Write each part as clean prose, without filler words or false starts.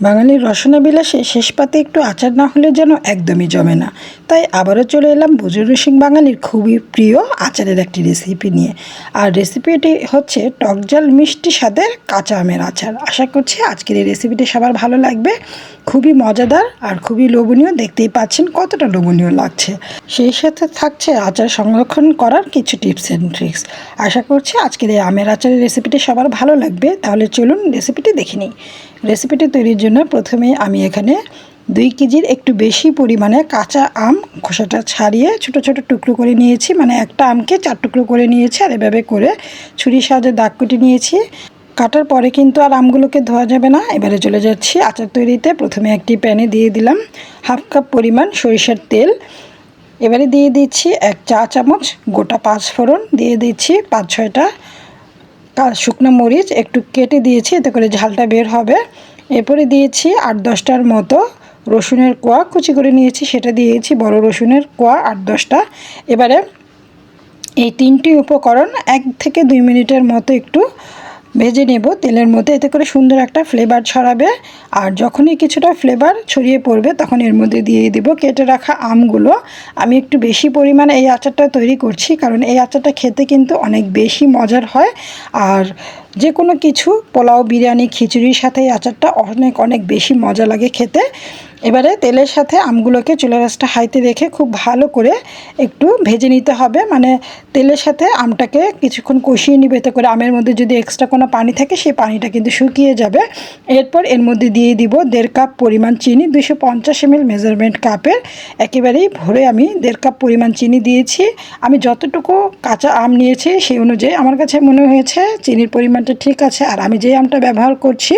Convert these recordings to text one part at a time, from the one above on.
বাঙালির রসনা বিলাসে শেষ পাতে একটু আচার না হলে যেন একদমই জমে না। তাই আবারও চলে এলাম বজরুল সিং বাঙালির খুবই প্রিয় আচারের একটি রেসিপি নিয়ে। আর রেসিপিটি হচ্ছে টক ঝাল মিষ্টি স্বাদের কাঁচা আমের আচার। আশা করছি আজকের এই রেসিপিটি সবার ভালো লাগবে। খুবই মজাদার আর খুবই লোভনীয়, দেখতেই পাচ্ছেন কতটা লোভনীয় লাগছে। সেই সাথে থাকছে আচার সংরক্ষণ করার কিছু টিপস অ্যান্ড ট্রিক্স। আশা করছি আজকের এই আমের আচারের রেসিপিটি সবার ভালো লাগবে। তাহলে চলুন রেসিপিটি দেখে নিই। রেসিপিটি তৈরির জন্য প্রথমে আমি এখানে 2 কেজির একটু বেশি পরিমাণে কাঁচা আম খোসাটা ছাড়িয়ে ছোট ছোট টুকরো করে নিয়েছি। মানে একটা আমকে 4 টুকরো করে নিয়েছি আর এভাবে করে ছুরির সাহায্যে দাগ কেটে নিয়েছি। কাটার পরে কিন্তু আর আমগুলোকে ধোয়া যাবে না। এবারে চলে যাচ্ছি আচার তৈরিতে। প্রথমে একটি প্যানে দিয়ে দিলাম হাফ কাপ পরিমাণ সরিষার তেল। এবারে দিয়ে দিচ্ছি 1 চা চামচ গোটা 5 ফোড়ন, দিয়ে দিচ্ছি 5-6টা শুকনো মরিচ একটু কেটে দিয়েছি, এতে করে ঝালটা বের হবে। এরপরে দিয়েছি 8-10টার মতো রসুনের কোয়া কুচি করে নিয়েছি, সেটা দিয়েছি বড় রসুনের কোয়া 8-10টা। এবারে এই 3টি উপকরণ 1 থেকে 2 মিনিটের মতো একটু ভেজে নেব তেলের মধ্যে, এতে করে সুন্দর একটা ফ্লেভার ছড়াবে। আর যখনই কিছুটা ফ্লেভার ছড়িয়ে পড়বে তখন এর মধ্যে দিয়ে দিব কেটে রাখা আমগুলো। আমি একটু বেশি পরিমাণে এই আচারটা তৈরি করছি, কারণ এই আচারটা খেতে কিন্তু অনেক বেশি মজার হয়। আর যে কোনো কিছু পোলাও, বিরিয়ানি, খিচুড়ির সাথে এই আচারটা অনেক অনেক বেশি মজা লাগে খেতে। এবারে তেলের সাথে আমগুলোকে চুলার আঁচটা হাইতে রেখে খুব ভালো করে একটু ভেজে নিতে হবে। মানে তেলের সাথে আমটাকে কিছুক্ষণ কষিয়ে নিবে, এতে করে আমের মধ্যে যদি এক্সট্রা কোনো পানি থাকে সেই পানিটা কিন্তু শুকিয়ে যাবে। এরপর এর মধ্যে দিয়ে দিব 1.5 কাপ পরিমাণ চিনি। 250 ml মেজারমেন্ট কাপের একেবারেই ভরে আমি 1.5 কাপ পরিমাণ চিনি দিয়েছি। আমি যতটুকু কাঁচা আম নিয়েছি সেই অনুযায়ী আমার কাছে মনে হয়েছে চিনির পরিমাণটা ঠিক আছে। আর আমি যে আমটা ব্যবহার করছি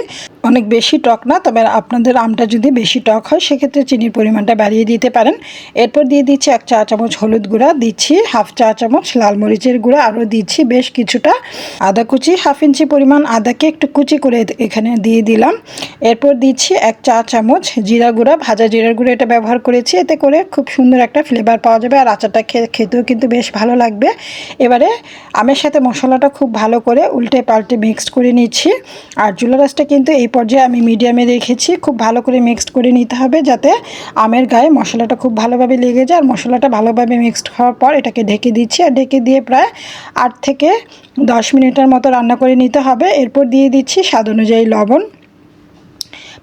অনেক বেশি টক না, তবে আপনাদের আমটা যদি বেশি টক হয় সেক্ষেত্রে চিনির পরিমাণটা বাড়িয়ে দিতে পারেন। এরপর দিয়ে দিচ্ছি 1 চা চামচ হলুদ গুঁড়া, দিচ্ছি হাফ চা চামচ লাল মরিচের গুঁড়া, আরও দিচ্ছি বেশ কিছুটা আদা কুচি, হাফ ইঞ্চি পরিমাণ আদাকে একটু কুচি করে এখানে দিয়ে দিলাম। এরপর দিচ্ছি 1 চা চামচ জিরা গুঁড়া, ভাজা জিরার গুঁড়ো এটা ব্যবহার করেছি, এতে করে খুব সুন্দর একটা ফ্লেভার পাওয়া যাবে আর আচারটা খেতেও কিন্তু বেশ ভালো লাগবে। এবারে আমের সাথে মশলাটা খুব ভালো করে উল্টে পাল্টে মিক্সড করে নিচ্ছি। আর চুলা রাসটা কিন্তু এই পর্যায়ে আমি মিডিয়ামে রেখেছি। খুব ভালো করে মিক্সড করে নিতে হবে যাতে আমের গায়ে মশলাটা খুব ভালোভাবে লেগে যায়। আর মশলাটা ভালোভাবে মিক্সড হওয়ার পর এটাকে ঢেকে দিচ্ছি, আর ঢেকে দিয়ে প্রায় 8 থেকে 10 মিনিটের মতো রান্না করে নিতে হবে। এরপর দিয়ে দিচ্ছি স্বাদ অনুযায়ী লবণ।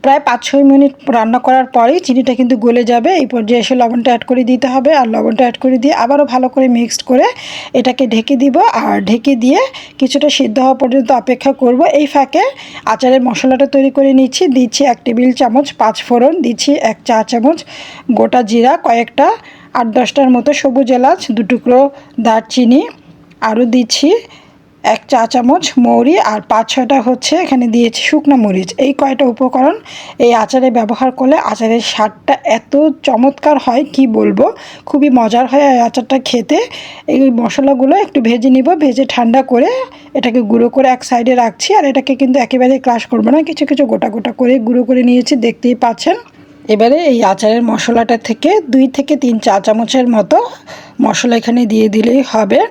প্রায় 5-6 মিনিট রান্না করার পরেই চিনিটা কিন্তু গলে যাবে। এই পর্যায়ে এসে লবণটা অ্যাড করে দিতে হবে, আর লবণটা অ্যাড করে দিয়ে আবারও ভালো করে মিক্সড করে এটাকে ঢেকে দিব। আর ঢেকে দিয়ে কিছুটা সিদ্ধ হওয়া পর্যন্ত অপেক্ষা করব। এই ফাঁকে আচারের মশলাটা তৈরি করে নিচ্ছি। দিচ্ছি 1 টেবিল চামচ 5 ফোড়ন, দিচ্ছি 1 চা চামচ গোটা জিরা, কয়েকটা 8-10টার মতো সবুজ এলাচ, 2 টুকরো দারচিনি, আরও দিচ্ছি 1 চা চামচ মৌরি, আর 5-6টা হচ্ছে এখানে দিয়েছি শুকনো মরিচ। এই কয়টা উপকরণ এই আচারে ব্যবহার করলে আচারের স্বাদটা এত চমৎকার হয় কি বলবো, খুবই মজার হয় এই আচারটা খেতে। এই মশলাগুলো একটু ভেজে নিব, ভেজে ঠান্ডা করে এটাকে গুঁড়ো করে এক সাইডে রাখছি। আর এটাকে কিন্তু একেবারে ক্রাশ করবো না, কিছু কিছু গোটা গোটা করে গুঁড়ো করে নিয়েছি, দেখতেই পাচ্ছেন। এবারে এই আচারের মশলাটা থেকে 2 থেকে 3 চা চামচের মতো মশলা এখানে দিয়ে দিলেই হবে।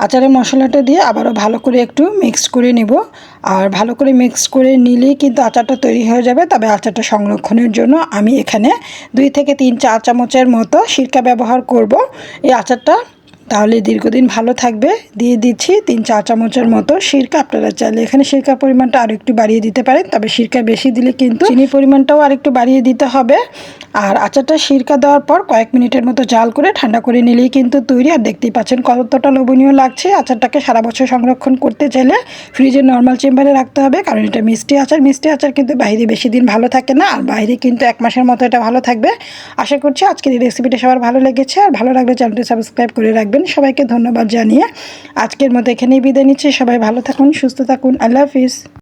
আচারের মশলাটা দিয়ে আবারও ভালো করে একটু মিক্সড করে নেব। আর ভালো করে মিক্সড করে নিলেই কিন্তু আচারটা তৈরি হয়ে যাবে। তবে আচারটা সংরক্ষণের জন্য আমি এখানে 2 থেকে 3 চা চামচের মতো সিরকা ব্যবহার করব এই আচারটা, তাহলে দীর্ঘদিন ভালো থাকবে। দিয়ে দিচ্ছি 3 চা চামচের মতো সিরকা। আপনারা চাইলে এখানে সিরকার পরিমাণটা আরও একটু বাড়িয়ে দিতে পারেন, তবে সিরকা বেশি দিলে কিন্তু চিনির পরিমাণটাও আরেকটু বাড়িয়ে দিতে হবে। আর আচারটা সিরকা দেওয়ার পর কয়েক মিনিটের মতো জাল করে ঠান্ডা করে নিলেই কিন্তু তৈরি। আর দেখতেই পাচ্ছেন কতটা লোভনীয় লাগছে। আচারটাকে সারা বছর সংরক্ষণ করতে চাইলে ফ্রিজের নর্মাল চেম্বারে রাখতে হবে, কারণ এটা মিষ্টি আচার। মিষ্টি আচার কিন্তু বাইরে বেশি দিন ভালো থাকে না, আর বাইরে কিন্তু 1 মাসের মতো এটা ভালো থাকবে। আশা করছি আজকের এই রেসিপিটা সবার ভালো লেগেছে। আর ভালো লাগলে চ্যানেলটি সাবস্ক্রাইব করে রাখবেন। সবাইকে ধন্যবাদ জানিয়ে আজকের মতো এখানেই বিদায় নিচ্ছি। সবাই ভালো থাকুন, সুস্থ থাকুন। আল্লাহ হাফিজ।